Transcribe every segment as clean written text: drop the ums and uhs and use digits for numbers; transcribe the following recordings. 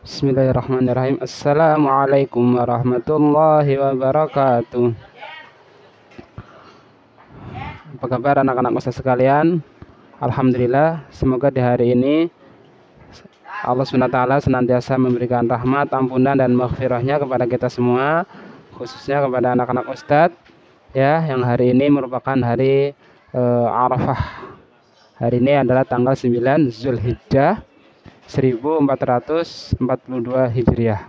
Bismillahirrahmanirrahim. Assalamualaikum warahmatullahi wabarakatuh. Apa kabar anak-anak Ustaz sekalian? Alhamdulillah, semoga di hari ini Allah SWT senantiasa memberikan rahmat, ampunan dan maghfirahnya kepada kita semua, khususnya kepada anak-anak Ustadz ya, yang hari ini merupakan hari Arafah. Hari ini adalah tanggal 9 Zulhijjah 1442 Hijriah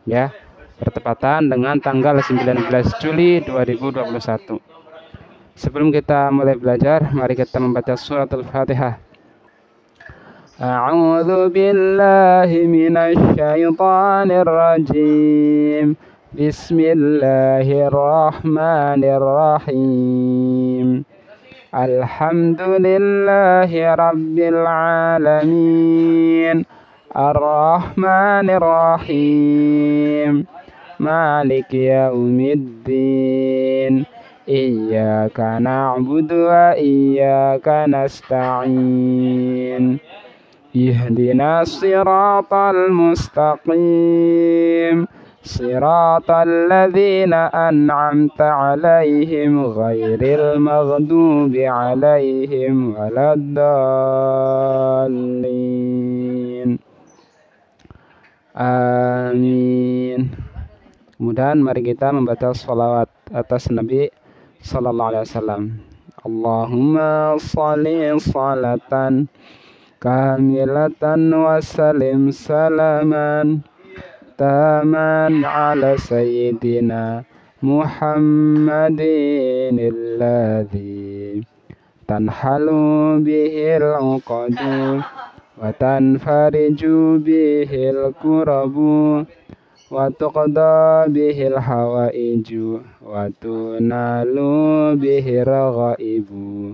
ya, bertepatan dengan tanggal 19 Juli 2021. Sebelum kita mulai belajar, mari kita membaca surat Al-Fatihah. A'udzu billahi minasy syaithanir rajim. Bismillahirrahmanirrahim. Alhamdulillahi rabbil alamin. Ar-Rahmanir Rahim. Maliki yaumiddin. Iyyaka na'budu wa iyyaka nasta'in. Ihdinas siratal mustaqim. Siratal ladzina an'amta 'alaihim ghairil maghdubi 'alaihim waladdallin. Amin. Kemudian mari kita membaca sholawat atas Nabi sallallahu alaihi wasallam. Allahumma shalli shalatan kamilatan wa salim salaman taman ala sayyidina Muhammadin alladhi tanhalu bihil uqadu wa tanfariju bihil kurabu wa tuqda bihil hawaiju wa tunalu bihir ghaibu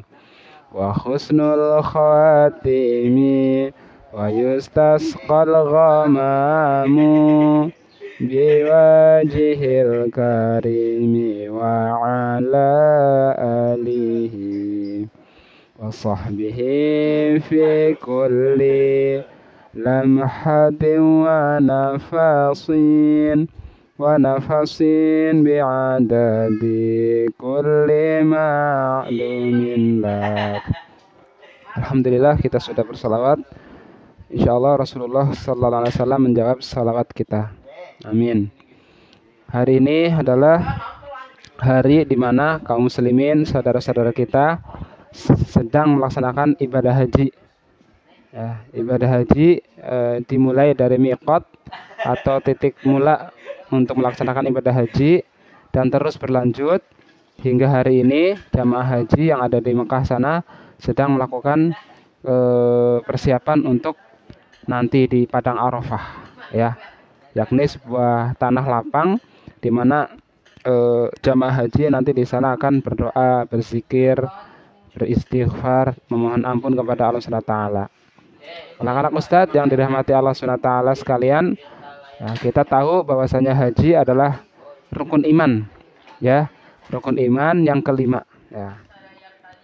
wa husnul khatimi wa yustasqal ghamamu biwajihil karimi wa ala alihi wa sahbihi fi kulli lamhatin wa nafasin bi'adadi kulli ma'lumin lak. Alhamdulillah, kita sudah bersalawat. Insyaallah Rasulullah sallallahu alaihi wasallam menjawab salawat kita. Amin. Hari ini adalah hari di mana kaum muslimin, saudara-saudara kita sedang melaksanakan ibadah haji. Ya, ibadah haji dimulai dari miqat atau titik mula untuk melaksanakan ibadah haji dan terus berlanjut hingga hari ini. Jamaah haji yang ada di Mekah sana sedang melakukan persiapan untuk nanti di Padang Arafah ya, yakni sebuah tanah lapang di mana jamaah haji nanti di sana akan berdoa, berzikir, beristighfar, memohon ampun kepada Allah SWT. Anak-anak Ustadz yang dirahmati Allah SWT sekalian, ya, kita tahu bahwasanya haji adalah rukun iman ya, rukun iman yang kelima ya.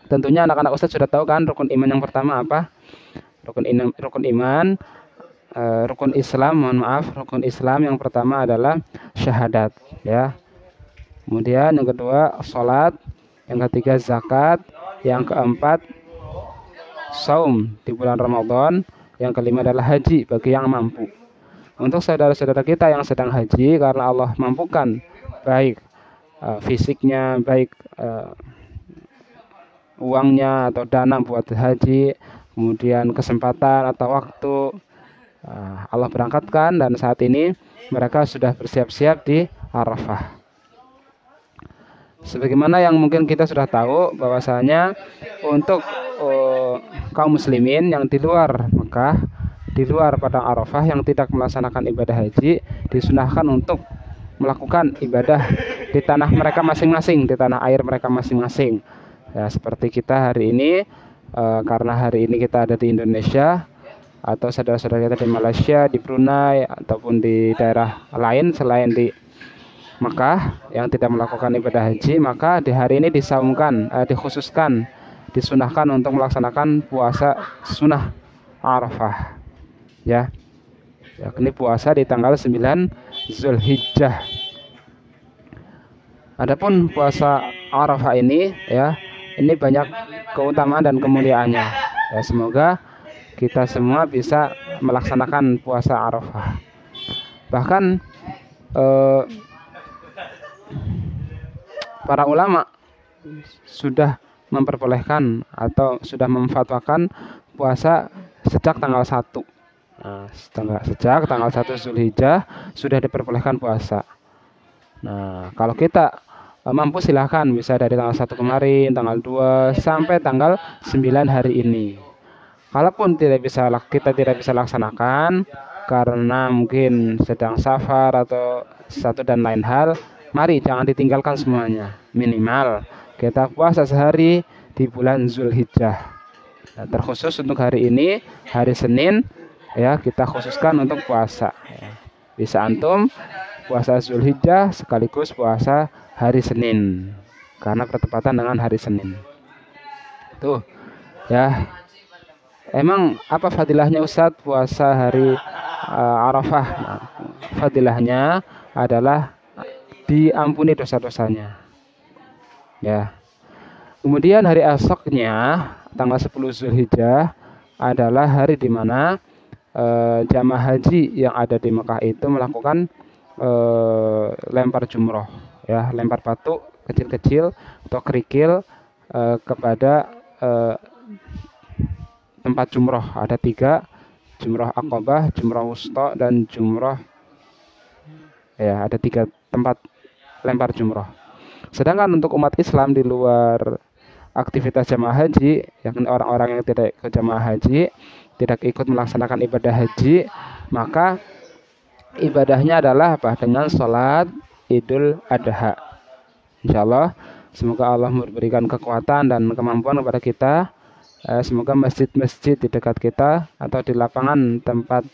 Tentunya anak-anak Ustadz sudah tahu kan rukun iman yang pertama apa? Rukun Islam yang pertama adalah syahadat ya. Kemudian yang kedua salat, yang ketiga zakat, yang keempat saum di bulan Ramadan, yang kelima adalah haji bagi yang mampu. Untuk saudara-saudara kita yang sedang haji, karena Allah mampukan baik fisiknya, baik uangnya atau dana buat haji, kemudian kesempatan atau waktu, Allah berangkatkan dan saat ini mereka sudah bersiap-siap di Arafah. Sebagaimana yang mungkin kita sudah tahu bahwasanya untuk kaum muslimin yang di luar Mekah, di luar Padang Arafah, yang tidak melaksanakan ibadah haji, disunahkan untuk melakukan ibadah di tanah mereka masing-masing, di tanah air mereka masing-masing. Ya, seperti kita hari ini, karena hari ini kita ada di Indonesia, atau saudara-saudara kita di Malaysia, di Brunei, ataupun di daerah lain selain di Mekah yang tidak melakukan ibadah haji, maka di hari ini dikhususkan, disunahkan untuk melaksanakan puasa sunnah Arafah ya. yakni puasa di tanggal 9 Zulhijjah. Adapun puasa Arafah ini ya, ini banyak keutamaan dan kemuliaannya. Ya, semoga kita semua bisa melaksanakan puasa Arafah. Bahkan para ulama sudah memperbolehkan atau sudah memfatwakan puasa sejak tanggal 1. Nah, sejak tanggal 1 Zulhijjah sudah diperbolehkan puasa. Nah, kalau kita mampu silahkan bisa dari tanggal 1 kemarin, tanggal 2 sampai tanggal 9 hari ini. Kalaupun kita tidak bisa laksanakan karena mungkin sedang safar atau satu dan lain hal, mari jangan ditinggalkan semuanya. Minimal kita puasa sehari di bulan Zulhijjah. Nah, terkhusus untuk hari ini, hari Senin, ya kita khususkan untuk puasa. Bisa antum puasa Zulhijjah sekaligus puasa hari Senin karena bertepatan dengan hari Senin. Tuh, ya. Emang apa fadilahnya Ustadz puasa hari Arafah? Nah, fadilahnya adalah diampuni dosa-dosanya. Ya. Kemudian hari esoknya tanggal 10 Zulhijjah adalah hari di mana jamaah haji yang ada di Mekah itu melakukan lempar jumroh, ya, lempar batu kecil-kecil atau kerikil kepada tempat jumroh. Ada 3, jumroh Aqabah, jumroh Wusta, dan jumroh, ya, ada 3 tempat lempar jumroh. Sedangkan untuk umat Islam di luar aktivitas jamaah haji, yakni orang-orang yang tidak ikut jamaah haji, tidak ikut melaksanakan ibadah haji, maka ibadahnya adalah apa? Dengan sholat Idul Adha. Insyaallah, semoga Allah memberikan kekuatan dan kemampuan kepada kita. Semoga masjid-masjid di dekat kita atau di lapangan tempat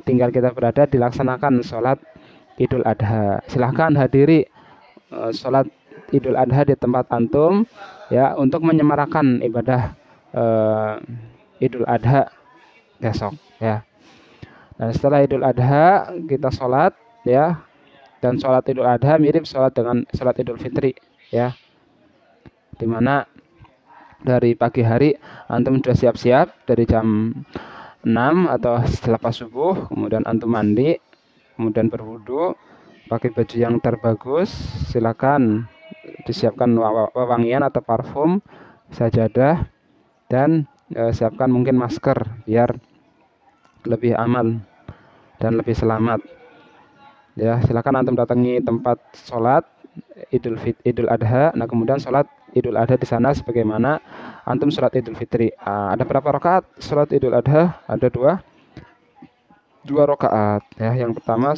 tinggal kita berada dilaksanakan sholat Idul Adha. Silahkan hadiri sholat Idul Adha di tempat antum, ya, untuk menyemarakan ibadah Idul Adha besok, ya. Dan setelah Idul Adha kita sholat, ya, dan sholat Idul Adha mirip sholat dengan sholat Idul Fitri, ya, dimana dari pagi hari antum sudah siap-siap dari jam 6 atau selepas subuh, kemudian antum mandi, kemudian berwudu, pakai baju yang terbagus, silakan disiapkan wewangian atau parfum, sajadah, dan siapkan mungkin masker biar lebih aman dan lebih selamat. Ya, silakan antum datangi tempat sholat Idul Adha. Nah, kemudian sholat Idul Adha di sana sebagaimana antum sholat Idul Fitri. Ada berapa rakaat sholat Idul Adha? Ada 2 rakaat. Ya, yang pertama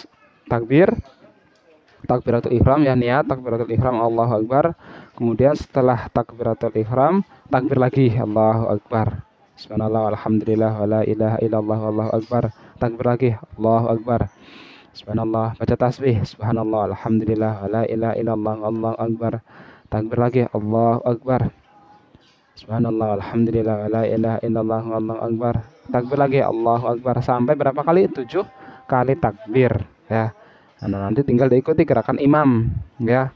takbiratul ihram, ya, niat takbiratul ihram Allahu Akbar. Kemudian setelah takbiratul ihram takbir lagi Allahu Akbar. Subhanallah alhamdulillah wala ilaha illallah wallahu akbar. Takbir lagi Allahu Akbar. Subhanallah, baca tasbih subhanallah alhamdulillah wala ilaha illallah wallahu akbar. Takbir lagi Allahu Akbar. Subhanallah alhamdulillah wala ilaha illallah wallahu akbar. Takbir lagi Allahu Akbar. Sampai berapa kali? 7 kali takbir, ya. Nah, nanti tinggal diikuti gerakan imam, ya.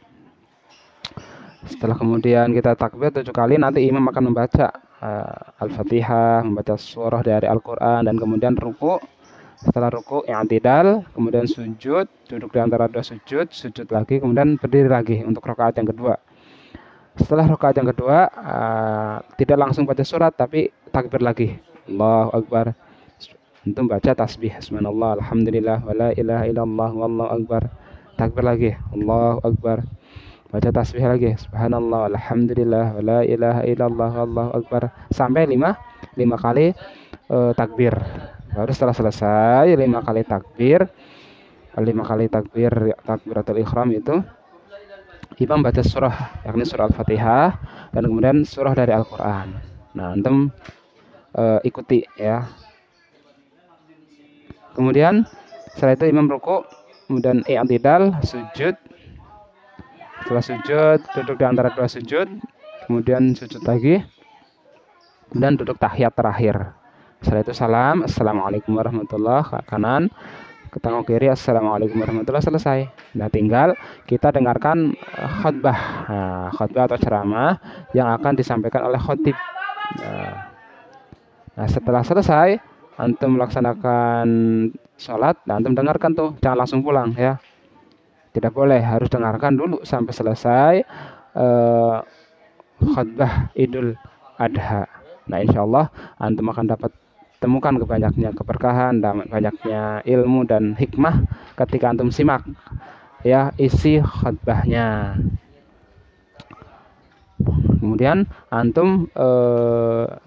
Setelah kemudian kita takbir 7 kali, nanti imam akan membaca Al-Fatihah, membaca surah dari Al-Quran, dan kemudian ruku. Setelah ruku i'tidal, kemudian sujud, duduk di antara 2 sujud, sujud lagi, kemudian berdiri lagi untuk rakaat yang kedua. Setelah rakaat yang kedua tidak langsung baca surat tapi takbir lagi Allahu Akbar. Antum baca tasbih subhanallah alhamdulillah wala ilaha illallah wallahu akbar. Takbir lagi Allahu Akbar. Baca tasbih lagi subhanallah alhamdulillah wala ilaha illallah wallahu akbar sampai 5 kali takbir. Baru setelah selesai 5 kali takbir, takbiratul ihram itu imam baca surah, yakni surah Al-Fatihah, dan kemudian surah dari Al-Quran. Nah, antum ikuti, ya. Kemudian setelah itu imam ruku, kemudian i'tidal, sujud. Setelah sujud, duduk di antara 2 sujud, kemudian sujud lagi, kemudian duduk tahiyat terakhir. Setelah itu salam, assalamualaikum warahmatullahi, ke kanan, ke tengok kiri, assalamualaikum warahmatullahi, selesai. Nah, tinggal kita dengarkan khutbah. Nah, khutbah atau ceramah yang akan disampaikan oleh khotib. Nah, setelah selesai antum melaksanakan sholat, nah, antum dengarkan tuh, jangan langsung pulang ya. Tidak boleh, harus dengarkan dulu sampai selesai khutbah Idul Adha. Nah, insya Allah antum akan dapat temukan banyaknya keberkahan dan banyaknya ilmu dan hikmah ketika antum simak ya isi khutbahnya. Kemudian antum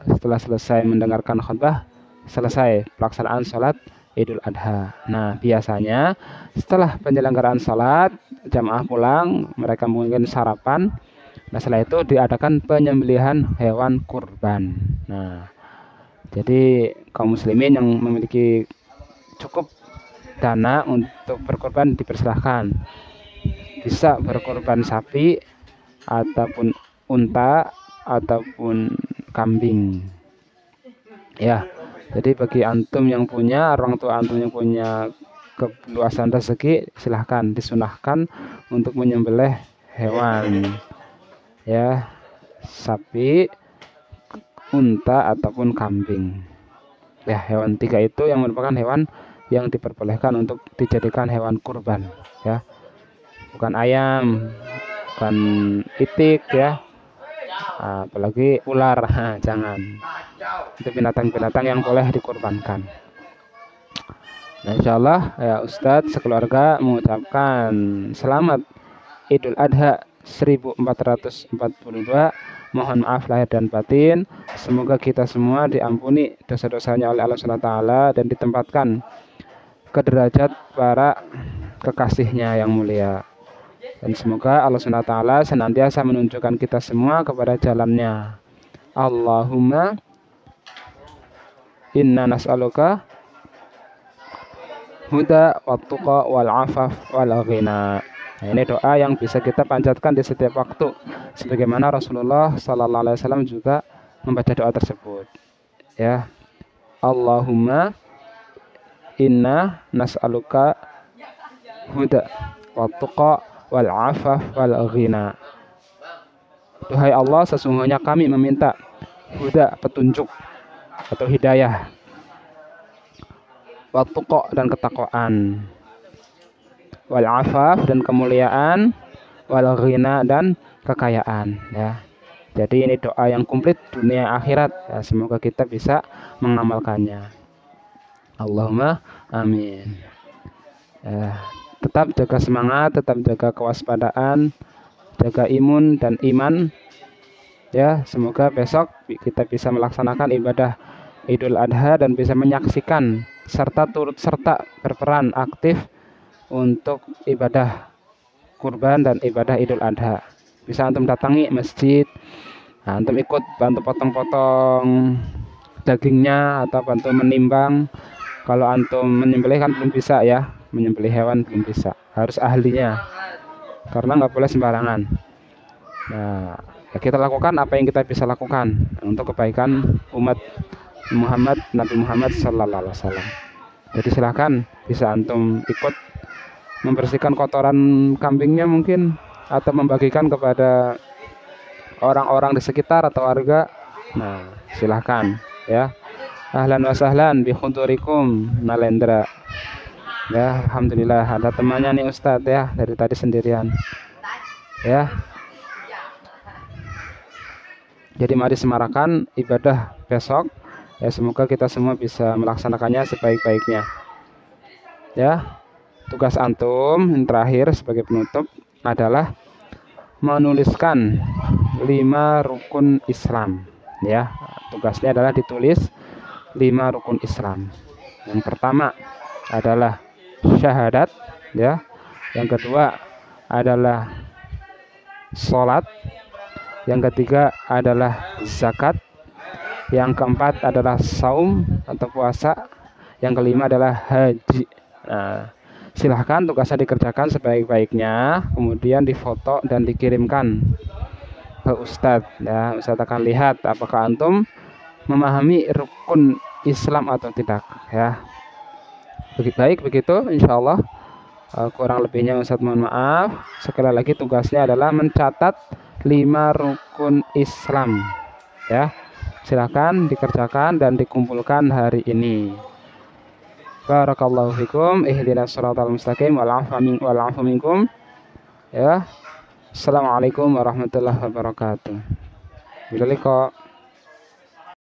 setelah selesai mendengarkan khutbah, selesai pelaksanaan sholat Idul Adha. Nah, biasanya setelah penyelenggaraan sholat, jamaah pulang, mereka mungkin sarapan. Nah, setelah itu diadakan penyembelihan hewan kurban. Nah, jadi kaum muslimin yang memiliki cukup dana untuk berkorban dipersilahkan. Bisa berkorban sapi ataupun unta ataupun kambing. Ya, jadi bagi antum yang punya, orang tua antum yang punya keluasan rezeki, silahkan disunahkan untuk menyembelih hewan. Ya, sapi, unta ataupun kambing. Ya, hewan tiga itu yang merupakan hewan yang diperbolehkan untuk dijadikan hewan kurban. Ya, bukan ayam, bukan itik ya, apalagi ular. Jangan. Itu binatang-binatang yang boleh dikurbankan. Nah, insyaallah ya Ustadz sekeluarga mengucapkan selamat Idul Adha 1442. Mohon maaf lahir dan batin. Semoga kita semua diampuni dosa-dosanya oleh Allah SWT dan ditempatkan ke derajat para kekasihnya yang mulia. Dan semoga Allah SWT senantiasa menunjukkan kita semua kepada jalannya. Allahumma inna nas'aluka huda wattuqa wal afaf wal ghina. Nah, ini doa yang bisa kita panjatkan di setiap waktu, sebagaimana Rasulullah Sallallahu Alaihi Wasallam juga membaca doa tersebut. Ya, Allahumma inna nas'aluka huda wattuqa wal afaf wal ghina. Duhai Allah, sesungguhnya kami meminta huda, petunjuk atau hidayah, wattuqa dan ketakwaan, wal afaf dan kemuliaan, wal ghina dan kekayaan ya. Jadi ini doa yang komplit dunia akhirat ya, semoga kita bisa mengamalkannya. Allahumma amin. Tetap jaga semangat, tetap jaga kewaspadaan, jaga imun dan iman ya. Semoga besok kita bisa melaksanakan ibadah Idul Adha dan bisa menyaksikan serta turut serta berperan aktif untuk ibadah kurban dan ibadah Idul Adha. Bisa antum datangi masjid, nah, antum ikut bantu potong-potong dagingnya atau bantu menimbang. Kalau antum menyembelih kan belum bisa ya, menyembelih hewan belum bisa, harus ahlinya karena nggak boleh sembarangan. Nah, kita lakukan apa yang kita bisa lakukan untuk kebaikan umat Muhammad, Nabi Muhammad Sallallahu Alaihi Wasallam. Jadi silahkan bisa antum ikut membersihkan kotoran kambingnya mungkin, atau membagikan kepada orang-orang di sekitar atau warga. Nah, silahkan ya. Ahlan wa sahlan bi khudurikum Nalendra. Ya, alhamdulillah ada temannya nih Ustadz ya, dari tadi sendirian. Ya. Jadi mari semarakan ibadah besok. Ya, semoga kita semua bisa melaksanakannya sebaik-baiknya. Ya. Tugas antum yang terakhir sebagai penutup adalah menuliskan 5 rukun Islam. Ya, tugasnya adalah ditulis 5 rukun Islam. Yang pertama adalah syahadat, ya. Yang kedua adalah sholat. Yang ketiga adalah zakat. Yang keempat adalah saum atau puasa. Yang kelima adalah haji. Nah, silahkan tugasnya dikerjakan sebaik-baiknya, kemudian difoto dan dikirimkan ke Ustadz ya. Ustadz akan lihat apakah antum memahami rukun Islam atau tidak ya. Baik begitu insyaallah. Kurang lebihnya Ustadz mohon maaf. Sekali lagi tugasnya adalah mencatat 5 rukun Islam ya. Silakan dikerjakan dan dikumpulkan hari ini. Barakallahu fikum, ihdinas shiratal mustaqim wal afu minkum ya. Assalamualaikum warahmatullahi wabarakatuh. Bila liqa.